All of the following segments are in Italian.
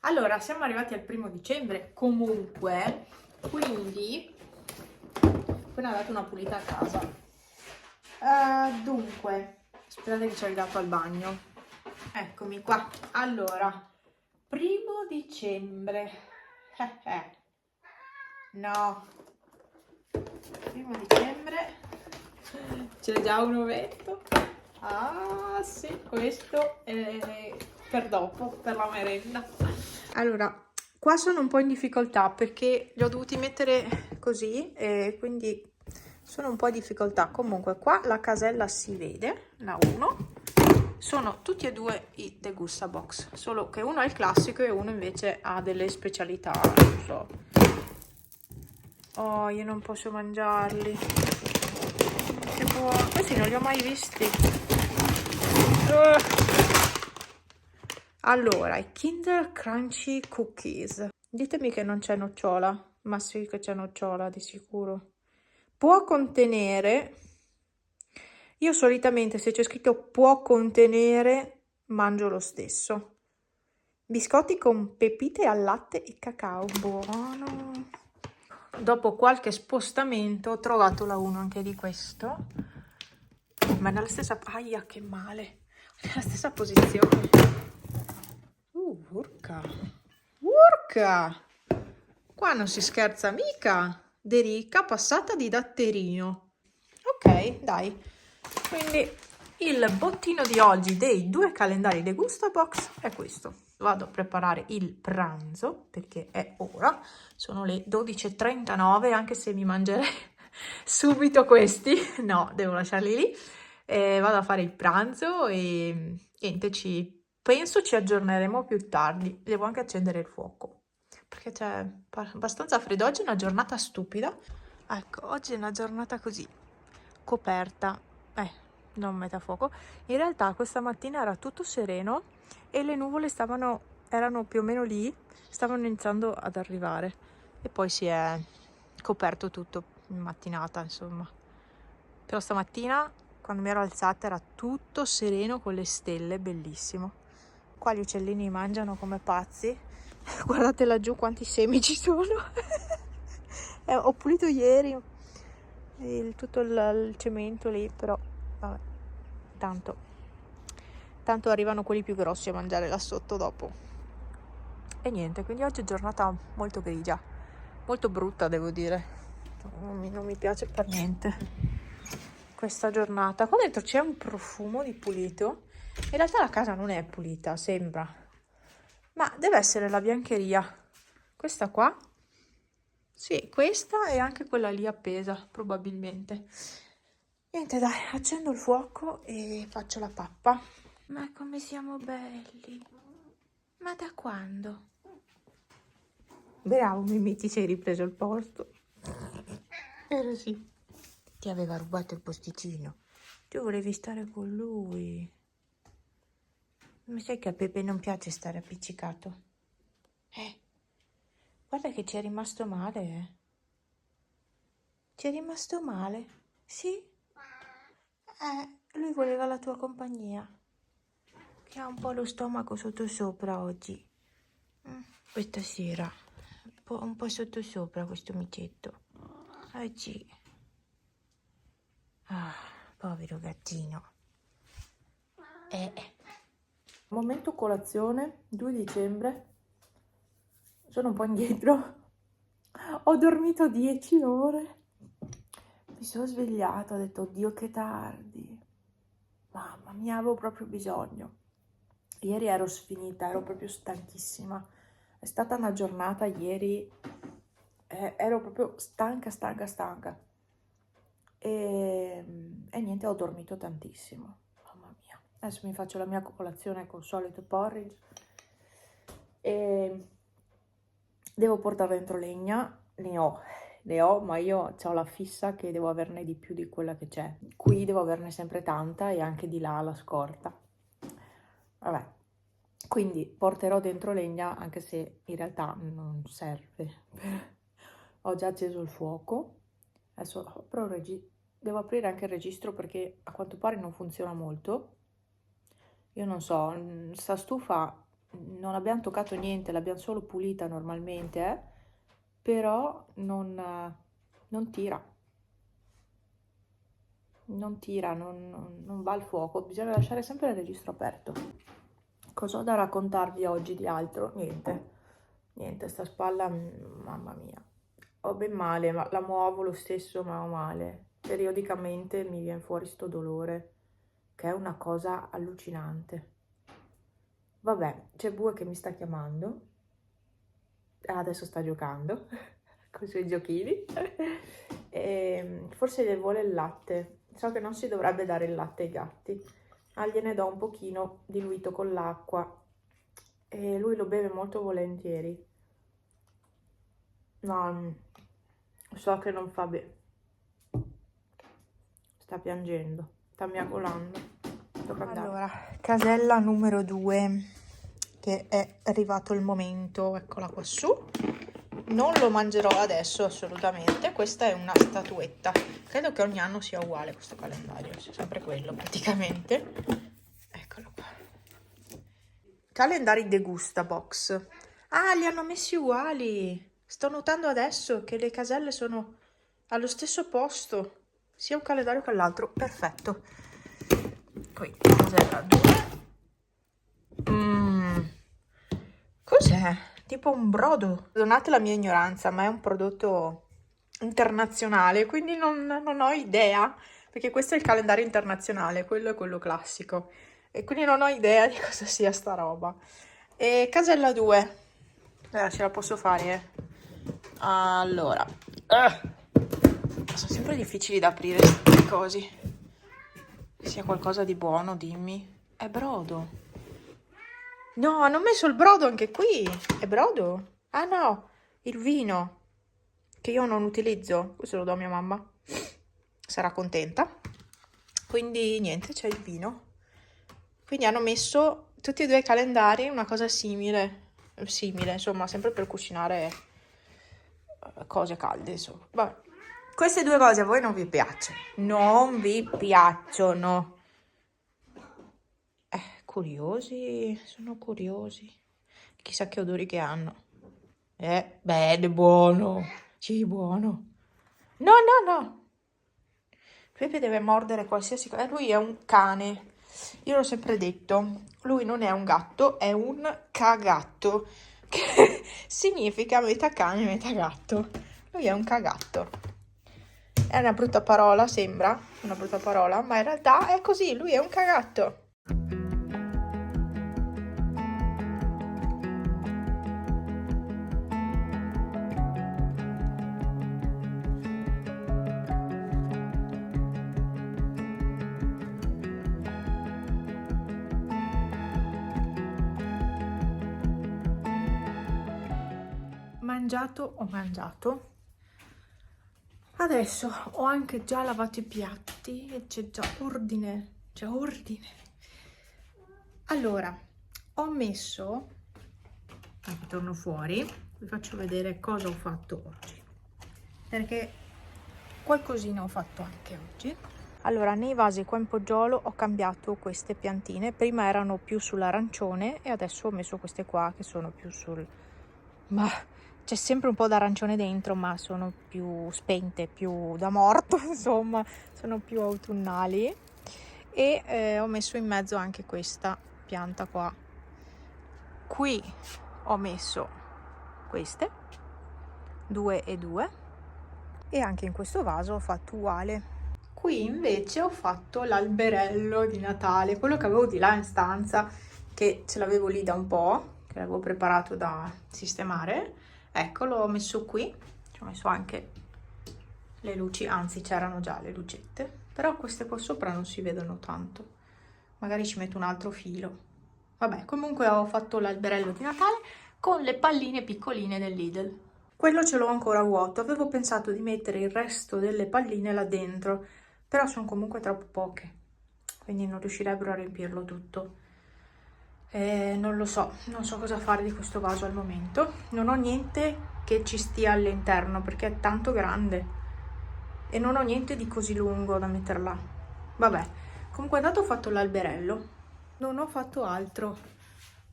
Allora, siamo arrivati al 1° dicembre comunque, quindi appena dato una pulita a casa. Dunque, aspettate che c'è il gatto al bagno. Eccomi qua. Allora, 1° dicembre. No. 1° dicembre. C'è già un ovetto. Ah, sì, questo è per dopo, per la merenda. Allora, qua sono un po' in difficoltà perché li ho dovuti mettere così e quindi sono un po' in difficoltà. Comunque qua la casella si vede, la 1. Sono tutti e due i Degusta Box, solo che uno è il classico e uno invece ha delle specialità, non so. Oh, io non posso mangiarli. Che buono. Questi non li ho mai visti. Allora, i Kinder Crunchy Cookies. Ditemi che non c'è nocciola. Ma sì che c'è nocciola, di sicuro. Può contenere... Io solitamente se c'è scritto può contenere, mangio lo stesso. Biscotti con pepite al latte e cacao. Buono. Dopo qualche spostamento ho trovato la 1 anche di questo. Ma nella stessa... Aia, che male. Nella stessa posizione. Urca. Urca. Qua non si scherza mica. Derica passata di datterino. Ok, dai. Quindi il bottino di oggi dei 2 calendari Degusta Box è questo. Vado a preparare il pranzo perché è ora. Sono le 12:39, anche se mi mangerei subito questi. No, devo lasciarli lì. Vado a fare il pranzo e niente, penso ci aggiorneremo più tardi. Devo anche accendere il fuoco perché c'è abbastanza freddo. Oggi è una giornata stupida. Ecco, oggi è una giornata così, coperta. Non metafuoco. In realtà questa mattina era tutto sereno e le nuvole erano più o meno lì, stavano iniziando ad arrivare. E poi si è coperto tutto in mattinata, insomma. Però stamattina, quando mi ero alzata, era tutto sereno con le stelle, bellissimo. Qua gli uccellini mangiano come pazzi. Guardate laggiù quanti semi ci sono. Ho pulito ieri tutto il cemento lì, però vabbè, tanto arrivano quelli più grossi a mangiare là sotto dopo. E niente, quindi oggi è giornata molto grigia, molto brutta devo dire. Non mi piace per niente questa giornata. Qua dentro c'è un profumo di pulito. In realtà la casa non è pulita, sembra, ma deve essere la biancheria. Questa qua, sì, questa e anche quella lì appesa, probabilmente. Niente, dai, accendo il fuoco e faccio la pappa. Ma come siamo belli! Ma da quando? Bravo, Mimì, ti sei ripreso il posto. Era sì. Ti aveva rubato il posticino. Tu volevi stare con lui. Ma sai che a Pepe non piace stare appiccicato? Guarda che ci è rimasto male, eh. Ci è rimasto male? Sì? Lui voleva la tua compagnia. Che ha un po' lo stomaco sottosopra oggi. Questa sera. Un po' sottosopra questo micetto. Oggi. Ah, povero gattino. Momento colazione, 2 dicembre. Sono un po' indietro. Ho dormito 10 ore. Mi sono svegliata, ho detto, oddio che tardi. Mamma mia, avevo proprio bisogno. Ieri ero sfinita, ero proprio stanchissima. È stata una giornata ieri, ero proprio stanca. E niente, ho dormito tantissimo. Mamma mia. Adesso mi faccio la mia colazione col solito porridge. E devo portare dentro legna. Ne ho, ma io ho la fissa che devo averne di più di quella che c'è. Qui devo averne sempre tanta e anche di là la scorta. Vabbè, quindi porterò dentro legna anche se in realtà non serve. Ho già acceso il fuoco. Adesso devo aprire anche il registro perché a quanto pare non funziona molto. Io non so, sta stufa non abbiamo toccato niente, l'abbiamo solo pulita normalmente, però non tira. Non tira, non va al fuoco, bisogna lasciare sempre il registro aperto. Cosa ho da raccontarvi oggi di altro? Niente, sta spalla, mamma mia. Ho ben male, ma la muovo lo stesso, ma ho male. Periodicamente mi viene fuori sto dolore, che è una cosa allucinante. Vabbè, c'è Bue che mi sta chiamando. Adesso sta giocando con i suoi giochini. E forse gli vuole il latte. So che non si dovrebbe dare il latte ai gatti, ma gliene do un pochino diluito con l'acqua e lui lo beve molto volentieri. No, so che non fa bene. Sta piangendo, sta miagolando. Allora, casella numero 2, che è arrivato il momento, eccola qua su. Non lo mangerò adesso assolutamente, questa è una statuetta. Credo che ogni anno sia uguale questo calendario, sia sempre quello praticamente. Eccolo qua. Calendari Degusta Box. Ah, li hanno messi uguali. Sto notando adesso che le caselle sono allo stesso posto, sia un calendario che l'altro. Perfetto. Qui, casella 2. Cos'è? Tipo un brodo. Perdonate la mia ignoranza, ma è un prodotto internazionale, quindi non ho idea, perché questo è il calendario internazionale, quello è quello classico, e quindi non ho idea di cosa sia sta roba. E casella 2, ce la posso fare, Allora, sono sempre difficili da aprire queste cose. Sia qualcosa di buono, dimmi. È brodo. No, hanno messo il brodo anche qui. È brodo? Ah no, il vino, che io non utilizzo. Questo lo do a mia mamma. Sarà contenta. Quindi niente, c'è il vino. Quindi hanno messo tutti e due i calendari una cosa simile. Simile, insomma, sempre per cucinare cose calde, insomma. Vabbè. Queste due cose a voi non vi piacciono. Non vi piacciono. Curiosi, sono curiosi. Chissà che odori che hanno. Beh, è buono. Sì, buono. No, no, no. Pepe deve mordere qualsiasi cosa. Lui è un cane. Io l'ho sempre detto. Lui non è un gatto, è un cagatto. Che significa metà cane, metà gatto. Lui è un cagatto. È una brutta parola, sembra una brutta parola, ma in realtà è così. Lui è un cagatto. Ho mangiato. Adesso ho anche già lavato i piatti e c'è già ordine. Allora, ho messo, torno fuori, vi faccio vedere cosa ho fatto oggi, perché qualcosina ho fatto anche oggi. Allora, nei vasi qua in poggiolo ho cambiato queste piantine, prima erano più sull'arancione e adesso ho messo queste qua che sono più sul... ma c'è sempre un po' d'arancione dentro, ma sono più spente, più da morto, insomma, sono più autunnali. E ho messo in mezzo anche questa pianta qua. Qui ho messo queste, 2 e 2, e anche in questo vaso ho fatto uguale. Qui invece ho fatto l'alberello di Natale, quello che avevo di là in stanza, che ce l'avevo lì da un po', che l'avevo preparato da sistemare. Ecco, l'ho messo qui, ci ho messo anche le luci, anzi c'erano già le lucette, però queste qua sopra non si vedono tanto, magari ci metto un altro filo. Vabbè, comunque ho fatto l'alberello di Natale con le palline piccoline del Lidl. Quello ce l'ho ancora vuoto, avevo pensato di mettere il resto delle palline là dentro, però sono comunque troppo poche, quindi non riuscirebbero a riempirlo tutto. Non lo so, non so cosa fare di questo vaso al momento. Non ho niente che ci stia all'interno perché è tanto grande e non ho niente di così lungo da mettere là. Vabbè, comunque intanto ho fatto l'alberello, non ho fatto altro.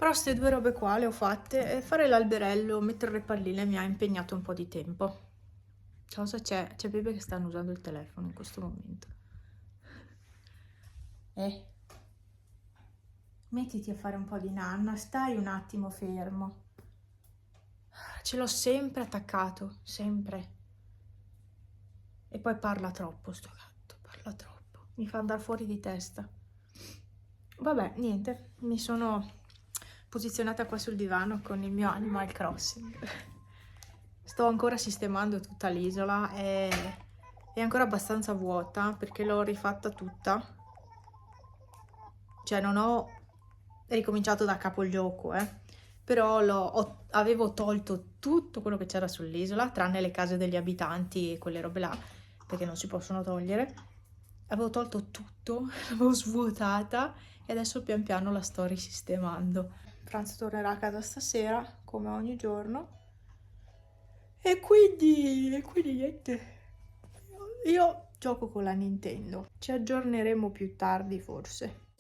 Però queste due robe qua le ho fatte e fare l'alberello, mettere le palline mi ha impegnato un po' di tempo. Cosa c'è? C'è Pepe che stanno usando il telefono in questo momento. Mettiti a fare un po' di nanna, stai un attimo fermo. Ce l'ho sempre attaccato, sempre. E poi parla troppo sto gatto, parla troppo. Mi fa andare fuori di testa. Vabbè, niente, mi sono posizionata qua sul divano con il mio Animal Crossing. Sto ancora sistemando tutta l'isola, è ancora abbastanza vuota perché l'ho rifatta tutta. Cioè non ho ricominciato da capo il gioco, però avevo tolto tutto quello che c'era sull'isola, tranne le case degli abitanti e quelle robe là, perché non si possono togliere. Avevo tolto tutto, l'avevo svuotata e adesso pian piano la sto risistemando. Franz tornerà a casa stasera, come ogni giorno. E quindi niente. Io gioco con la Nintendo. Ci aggiorneremo più tardi forse.